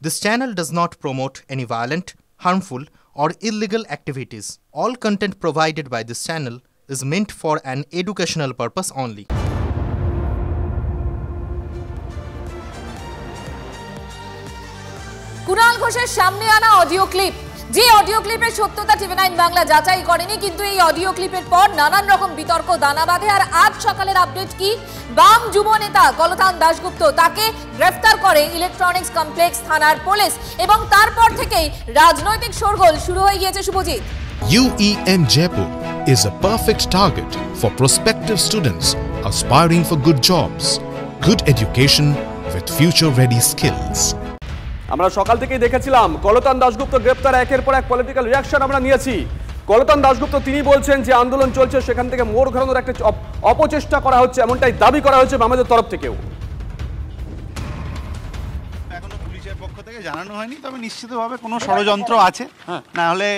This channel does not promote any violent, harmful, or illegal activities. All content provided by this channel is meant for an educational purpose only. Kunal ঘোষের সামনে আনা audio clip, যে audio ক্লিপের সত্যতা টিভি9 বাংলা যাচাই করেনি, কিন্তু এই অডিও ক্লিপের পর নানান রকম বিতর্ক দানা বাঁধে। আর আজ সকালের আপডেট কি? বাম যুব নেতা কলতান দাশগুপ্ত, তাকে গ্রেফতার করে ইলেকট্রনিক্স কমপ্লেক্স থানার পুলিশ এবং তারপর থেকেই রাজনৈতিক শোরগোল শুরু হয়ে গিয়েছে। Subhajit, UEM Jaipur is a perfect target for prospective students aspiring for good jobs, good education with future-ready skills. আমরা সকাল থেকেই দেখেছিলাম কলতান দাশগুপ্ত গ্রেপ্তার, একের পর এক পলিটিক্যাল রিয়াকশন আমরা নিয়েছি। কলতান দাশগুপ্ত তিনি বলছেন যে আন্দোলন চলছে, সেখান থেকে মোড় ঘোরানোর একটা অপচেষ্টা করা হচ্ছে, এমনটাই দাবি করা হয়েছে আমাদের তরফ থেকেও। এখনো পুলিশের পক্ষ থেকে জানানো হয়নি, তবে নিশ্চিতভাবে কোনো ষড়যন্ত্র আছে, না হলে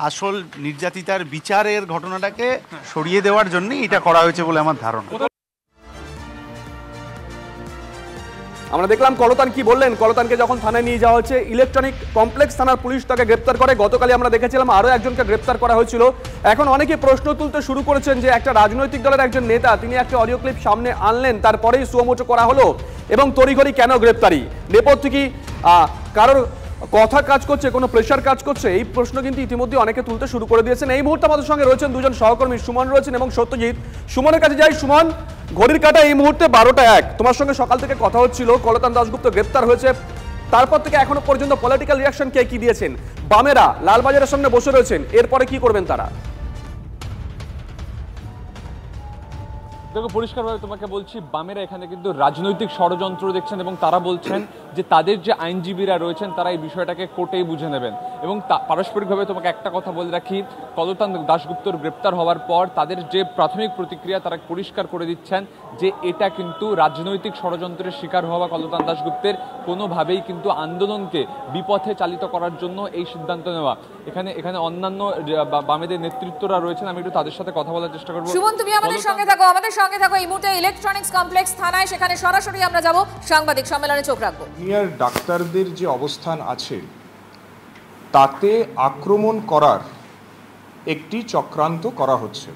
আসল নির্যাতিতার বিচারের ঘটনাটাকে সরিয়ে দেওয়ার জন্যই এটা করা হয়েছে বলে আমার ধারণা। আমরা দেখলাম কলতান কি বললেন। কলতানকে যখন থানায় নিয়ে যাওয়া হচ্ছে, ইলেকট্রনিক কমপ্লেক্স থানার পুলিশ তাকে গ্রেপ্তার করে। গতকালই আমরা দেখেছিলাম আরও একজনকে গ্রেপ্তার করা হয়েছিল। এখন অনেকে প্রশ্ন তুলতে শুরু করেছেন যে একটা রাজনৈতিক দলের একজন নেতা, তিনি একটা অডিও ক্লিপ সামনে আনলেন, তারপরেই সুমোটো করা হলো এবং তড়িঘড়ি কেন গ্রেপ্তারি? নেপথ্যে কি কারোর কথা কাজ করছে, কোনো প্রেশার কাজ করছে? এই প্রশ্ন কিন্তু ইতিমধ্যে অনেকে তুলতে শুরু করে দিয়েছেন। এই মুহূর্তে আমাদের সঙ্গে রয়েছেন দুজন সহকর্মী, সুমন রয়েছেন এবং সত্যজিৎ। সুমনের কাছে যাই। সুমন, ঘড়ির কাঁটা এই মুহূর্তে 12টা 1। তোমার সঙ্গে সকাল থেকে কথা হচ্ছিল, কলতান দাশগুপ্ত গ্রেপ্তার হয়েছে, তারপর থেকে এখনো পর্যন্ত পলিটিক্যাল রিয়াকশন কে কি দিয়েছেন? বামেরা লালবাজারের সামনে বসে রয়েছেন, এরপরে কি করবেন তারা? দেখো, পরিষ্কারভাবে তোমাকে বলছি, বামেরা এখানে কিন্তু রাজনৈতিক ষড়যন্ত্র দেখছেন এবং তারা বলছেন যে তাদের যে আইনজীবীরা রয়েছেন তারা এই বিষয়টাকে কোর্টেই বুঝে নেবেন। এবং পারস্পরিকভাবে তোমাকে একটা কথা বলে রাখি, কলতান দাশগুপ্তর গ্রেপ্তার হওয়ার পর তাদের যে প্রাথমিক প্রতিক্রিয়া, তারা পরিষ্কার করে দিচ্ছেন যে এটা কিন্তু রাজনৈতিক ষড়যন্ত্রের শিকার হওয়া কলতান দাশগুপ্তের কোনোভাবেই কিন্তু আন্দোলনকে বিপথে চালিত করার জন্য এই সিদ্ধান্ত নেওয়া। এখানে অন্যান্য বামেদের নেতৃত্বরা রয়েছেন, আমি একটু তাদের সাথে কথা বলার চেষ্টা করবো। সুমন, তুমি আমাদের সঙ্গে থাকো। এই মুহূর্তে ইলেকট্রনিক্স কমপ্লেক্স থানায়, সেখানে সরাসরি আমরা যাব, সাংবাদিক সম্মেলনে চোখ রাখবো। সিনিয়র ডাক্তারদের যে অবস্থান আছে তাতে আক্রমণ করার একটি চক্রান্ত করা হচ্ছে।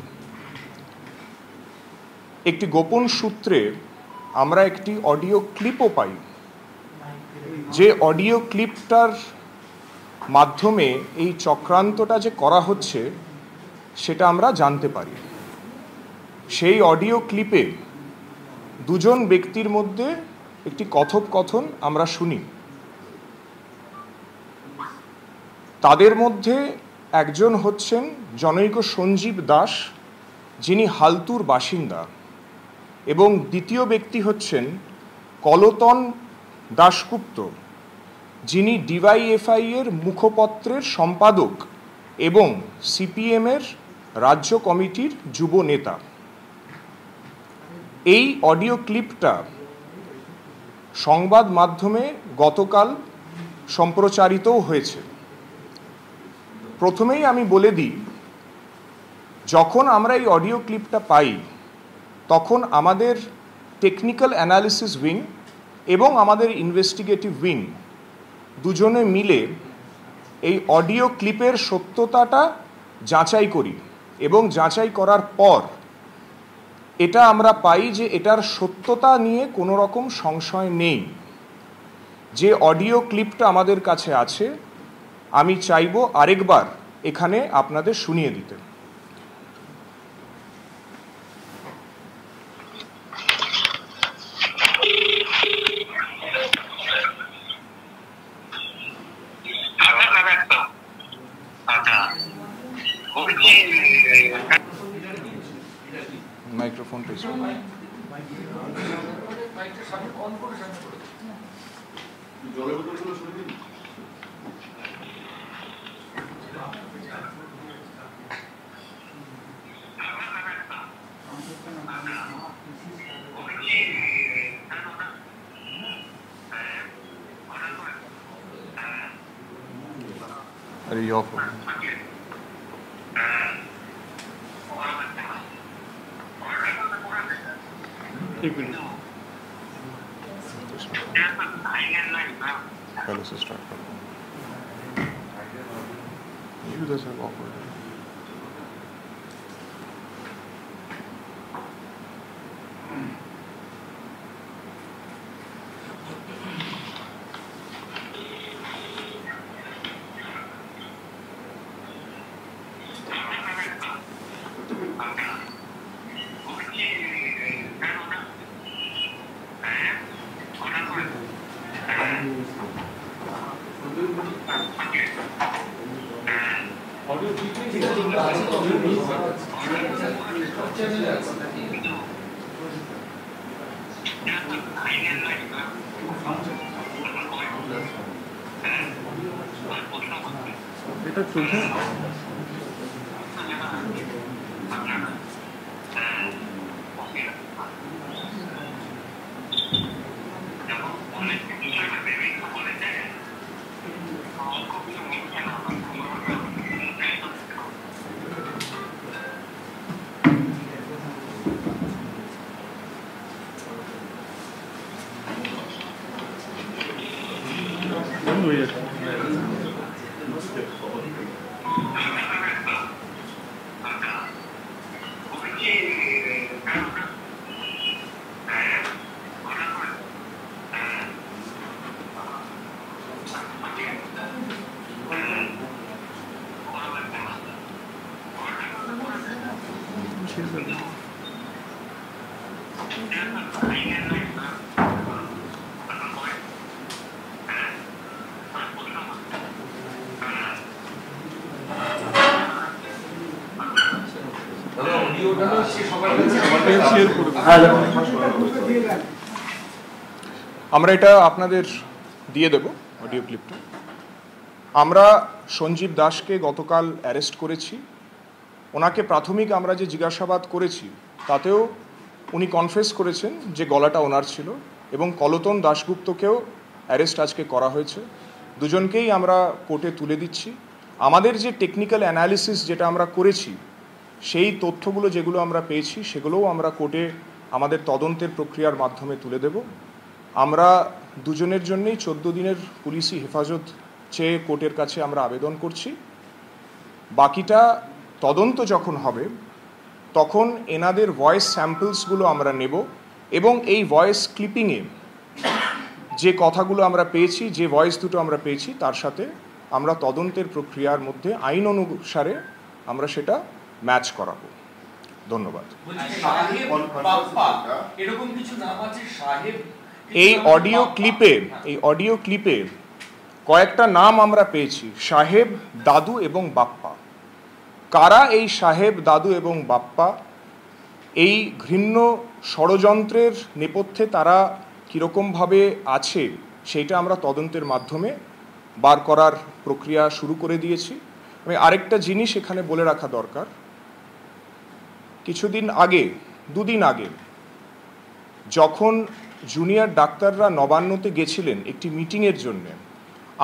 একটি গোপন সূত্রে আমরা একটি অডিও ক্লিপও পাই, যে অডিও ক্লিপটার মাধ্যমে এই চক্রান্তটা যে করা হচ্ছে সেটা আমরা জানতে পারি। সেই অডিও ক্লিপে দুজন ব্যক্তির মধ্যে একটি কথোপকথন আমরা শুনি। তাদের মধ্যে একজন হচ্ছেন জনৈক সঞ্জীব দাস, যিনি হালতুর বাসিন্দা, এবং দ্বিতীয় ব্যক্তি হচ্ছেন কলতান দাশগুপ্ত, যিনি ডিওয়াইএফআই এর মুখপত্রের সম্পাদক এবং সিপিএমের রাজ্য কমিটির যুব নেতা। এই অডিও ক্লিপটা সংবাদ মাধ্যমে গতকাল সম্প্রচারিতও হয়েছে। প্রথমেই আমি বলে দিই, যখন আমরা এই অডিও ক্লিপটা পাই তখন আমাদের টেকনিক্যাল অ্যানালিসিস উইং এবং আমাদের ইনভেস্টিগেটিভ উইং দুজনে মিলে এই অডিও ক্লিপের সত্যতাটা যাচাই করি এবং যাচাই করার পর এটা আমরা পাই যে এটার সত্যতা নিয়ে কোনো রকম সংশয় নেই। যে অডিও ক্লিপটা আমাদের কাছে আছে, আমি চাইবো আরেকবার এখানে আপনাদের শুনিয়ে দিতে। মাইক্রোফোনটা अरे ऑफ हो एक मिनट पहले से स्टार्ट करता हूँ। Users have offered. আমরা এটা আপনাদের দিয়ে দেব অডিও ক্লিপটা। আমরা সঞ্জীব দাসকে গতকাল অ্যারেস্ট করেছি। ওনাকে প্রাথমিক আমরা যে জিজ্ঞাসাবাদ করেছি তাতেও উনি কনফেস করেছেন যে গলাটা ওনার ছিল, এবং কলতন দাশগুপ্তকেও অ্যারেস্ট আজকে করা হয়েছে। দুজনকেই আমরা কোর্টে তুলে দিচ্ছি। আমাদের যে টেকনিক্যাল অ্যানালিসিস যেটা আমরা করেছি, সেই তথ্যগুলো যেগুলো আমরা পেয়েছি সেগুলোও আমরা কোর্টে আমাদের তদন্তের প্রক্রিয়ার মাধ্যমে তুলে দেব। আমরা দুজনের জন্যই 14 দিনের পুলিশি হেফাজত চেয়ে কোর্টের কাছে আমরা আবেদন করছি। বাকিটা তদন্ত যখন হবে তখন এনাদের ভয়েস স্যাম্পলসগুলো আমরা নেব, এবং এই ভয়েস ক্লিপিংয়ে যে কথাগুলো আমরা পেয়েছি, যে ভয়েস দুটো আমরা পেয়েছি, তার সাথে আমরা তদন্তের প্রক্রিয়ার মধ্যে আইন অনুসারে আমরা সেটা ম্যাচ করাবো। ধন্যবাদ। এই অডিও ক্লিপে কয়েকটা নাম আমরা পেয়েছি, সাহেব, দাদু এবং বাপ্পা। কারা এই সাহেব, দাদু এবং বাপ্পা, এই ঘৃণ্য ষড়যন্ত্রের নেপথ্যে তারা কীরকমভাবে আছে, সেইটা আমরা তদন্তের মাধ্যমে বার করার প্রক্রিয়া শুরু করে দিয়েছি। আমি আরেকটা জিনিস এখানে বলে রাখা দরকার, কিছুদিন আগে, 2 দিন আগে, যখন জুনিয়র ডাক্তাররা নবান্নতে গেছিলেন একটি মিটিংয়ের জন্য,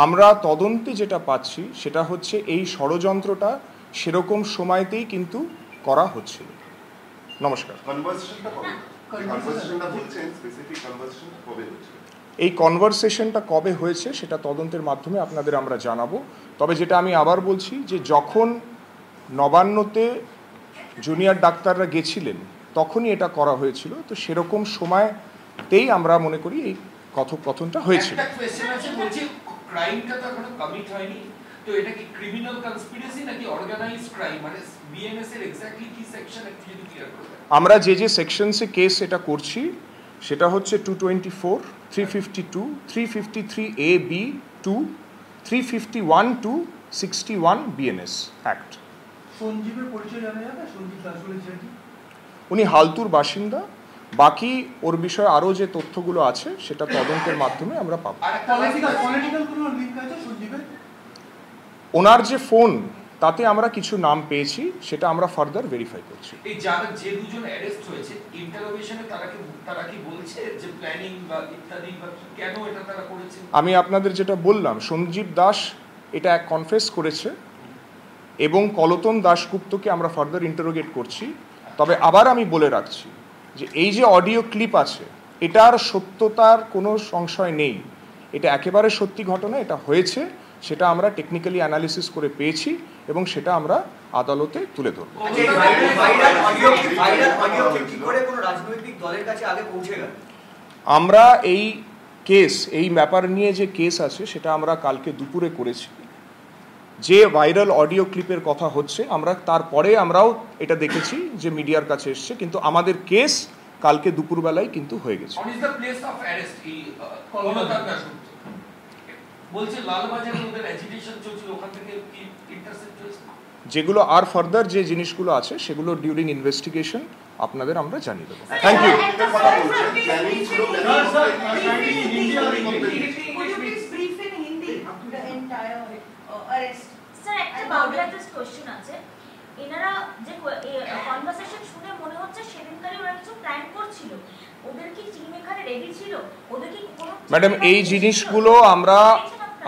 আমরা তদন্তে যেটা পাচ্ছি সেটা হচ্ছে এই ষড়যন্ত্রটা সেরকম সময়তেই কিন্তু করা হচ্ছিল। নমস্কার। এই কনভারসেশনটা কবে হয়েছে সেটা তদন্তের মাধ্যমে আপনাদের আমরা জানাবো। তবে যেটা আমি আবার বলছি, যে যখন নবান্নতে জুনিয়র ডাক্তাররা গেছিলেন তখনই এটা করা হয়েছিল, তো সেরকম সময়তেই আমরা মনে করি এই কথোপকথনটা হয়েছিল। তো এটা কি ক্রিমিনাল কনস্পিরেসি নাকি অর্গানাইজড ক্রাইম, মানে বিএনএস এর এক্স্যাক্টলি কি সেকশন একটু ক্লিয়ার করবেন? আমরা যে সেকশনসে কেস এটা করছি সেটা হচ্ছে 224, 352, 353 A B 2, 351 to 61 BNS act. সঞ্জীবের পরিচয় জানা যাবে? সঞ্জীব দাস বলে ছেলেটি, উনি হালতুর বাসিন্দা। বাকি ওর বিষয়ে আরো যে তথ্যগুলো আছে সেটা তদন্তের মাধ্যমে আমরা পাবো। পলিটিক্যাল কোনো লিংক আছে সঞ্জীবের? ওনার যে ফোন, তাতে আমরা কিছু নাম পেয়েছি, সেটা আমরা ফার্দার ভেরিফাই করছি। এই যারা যে দুজন অ্যারেস্ট হয়েছে ইন্টারোগেশনে তারা কি বলছে যে প্ল্যানিং বা ইত্যাদি বা কেন এটা তারা করেছে? আমি আপনাদের যেটা বললাম, সঞ্জীব দাস এটা কনফেস করেছে, এবং কলতন দাশগুপ্তকে আমরা ফার্দার ইন্টারোগেট করছি। তবে আবার আমি বলে রাখছি যে এই যে অডিও ক্লিপ আছে, এটার সত্যতার কোনো সংশয় নেই। এটা একেবারে সত্যি ঘটনা, এটা হয়েছে, সেটা আমরা টেকনিক্যালি অ্যানালিসিস করে পেয়েছি এবং সেটা আমরা আদালতে তুলে ধরব। আমরা এই কেস, এই ব্যাপার নিয়ে যে কেস আছে সেটা আমরা কালকে দুপুরে করেছি। যে ভাইরাল অডিও ক্লিপের কথা হচ্ছে আমরা তারপরে আমরাও এটা দেখেছি যে মিডিয়ার কাছে এসছে, কিন্তু আমাদের কেস কালকে দুপুরবেলায় কিন্তু হয়ে গেছে। যেগুলো আর ফার্দার যে জিনিসগুলো আছে সেগুলো ডিউরিং ইনভেস্টিগেশন আপনাদের আমরা জানিয়ে দেবো। Thank you. স্যার একটা বাংলা জাস্ট কোশ্চেন আছে, এনারা যে কনভারসেশন শুনে মনে হচ্ছে সেদিনকারই ওরা কিছু প্ল্যান করছিল, ওদের কি টিম এখানে রেডি ছিল, ওদের কি কোনো ম্যাডাম এই জিনিসগুলো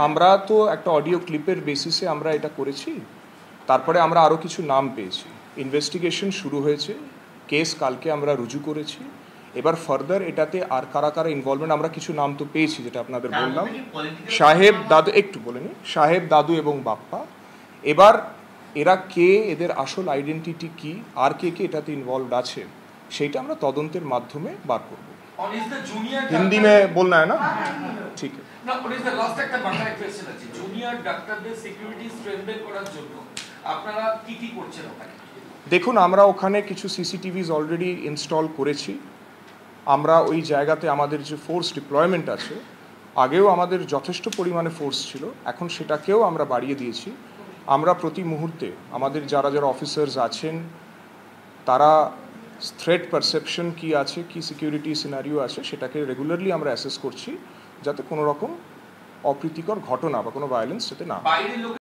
আমরা তো একটা অডিও ক্লিপের বেসিসে আমরা এটা করেছি, তারপরে আমরা আরও কিছু নাম পেয়েছি, ইনভেস্টিগেশন শুরু হয়েছে, কেস কালকে আমরা রুজু করেছি, এবার ফার্দার এটাতে আর কারা কারা ইনভলভমেন্ট আমরা কিছু নাম তো পেয়েছি যেটা আপনাদের বললাম, সাহেব দাদু, একটু বলে নি, সাহেব দাদু এবং বাপ্পা। এবার এরা কে, এদের আসল আইডেন্টিটি কি, আর কে কে এটাতে ইনভলভড আছে সেইটা আমরা তদন্তের মাধ্যমে বার করব। হিন্দি মে বলনা है ना, ঠিক আছে। না পুলিশ দ্য লাস্ট একটা বাংলা কোশ্চেন আছে, জুনিয়র ডাক্তারদের সিকিউরিটি স্ট্রেনথেন করার জন্য আপনারা কি কি করছেন ওখানে? দেখুন আমরা ওখানে কিছু সিসিটিভিজ অলরেডি ইনস্টল করেছি। আমরা ওই জায়গাতে আমাদের যে ফোর্স ডিপ্লয়মেন্ট আছে, আগেও আমাদের যথেষ্ট পরিমাণে ফোর্স ছিল, এখন সেটাকেও আমরা বাড়িয়ে দিয়েছি। আমরা প্রতি মুহূর্তে আমাদের যারা যারা অফিসার্স আছেন তারা থ্রেট পারসেপশন কি আছে, কি সিকিউরিটি সিনারিও আছে সেটাকে রেগুলারলি আমরা অ্যাসেস করছি যাতে কোনো রকম অপ্রীতিকর ঘটনা বা কোনো ভায়োলেন্স যাতে না হয়।